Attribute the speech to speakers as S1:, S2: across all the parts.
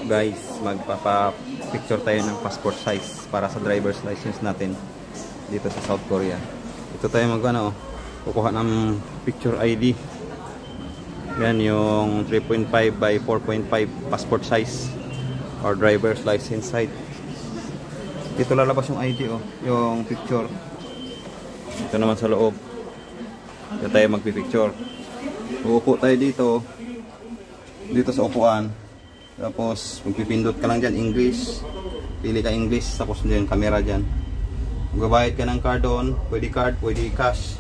S1: guys, magpapa-picture tayo ng passport size para sa driver's license natin dito sa South Korea. Ito tayo kukuha ng picture ID. Yan yung 3.5 by 4.5 passport size or driver's license size. Dito lalabas yung ID, yung picture. Ito naman sa loob. Dito tayo magpipicture. Uupo tayo dito sa upuan. Tapos magpipindot ka lang dyan, English. Pili ka English, tapos yung camera dyan. Magbabayad ka ng card doon. Pwede card, pwede cash.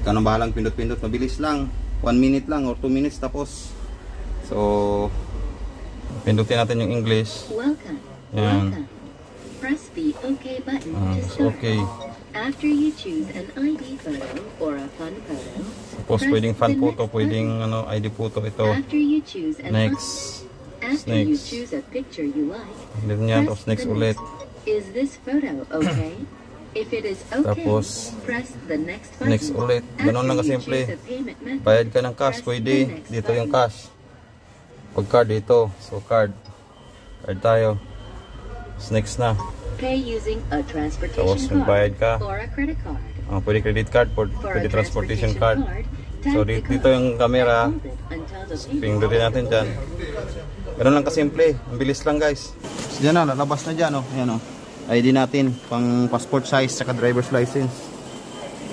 S1: Kanong bahalang pindot-pindot, mabilis lang. 1 minute lang or 2 minutes tapos. So pindutin natin yung English.
S2: Welcome.
S1: Yan.
S2: Welcome. Press the OK button to start.
S1: Okay.
S2: After you choose an ID photo or a fun photo,
S1: Tapos pwedeng fun photo, pwedeng ID photo ito.
S2: after you choose an
S1: Next.
S2: after you choose a picture you like,
S1: Ganyan, tapos next ulit.
S2: Is this photo okay? If it is okay,
S1: Tapos
S2: press the next button.
S1: next ulit. Ganun lang kasimple. Bayad ka ng cash, pwede. Dito yung cash. Pag card dito. So card. Card tayo. Tapos next na.
S2: Pay using a transportation
S1: Tapos magbayad ka.
S2: or a credit card.
S1: Pwede credit card, pwede transportation card. So dito yung camera. Pindutin natin dyan. Ganun lang kasimple. Ang bilis lang guys. So dyan na, lalabas na dyan. Ayan, ID natin, pang passport size, saka driver's license.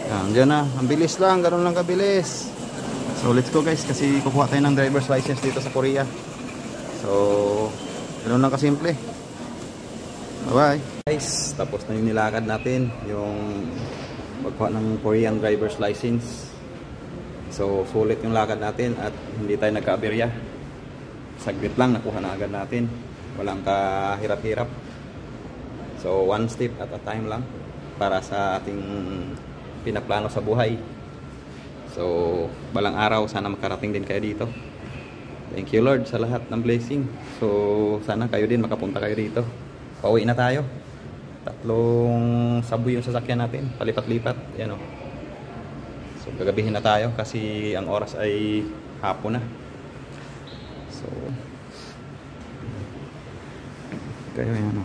S1: Yan, dyan na. Ang bilis lang, ganun lang kabilis. So let's go guys, kasi kukuha tayo ng driver's license dito sa Korea. So, ganun lang kasimple. Bye bye guys, tapos na yung nilakad natin, yung pagkuha ng Korean driver's license. So sulit yung lakad natin at hindi tayo nagka-aberya. Saglit lang, nakuha na agad natin. Walang kahirap-hirap. So one step at a time lang para sa ating pinaplano sa buhay. So balang araw sana makarating din kayo dito. Thank you Lord sa lahat ng blessing. So sana kayo din makapunta kayo dito. Pauwi na tayo. 3 saboy yung sasakyan natin, palipat-lipat. Yan So gagabihin na tayo kasi ang oras ay hapon na. So kayo yan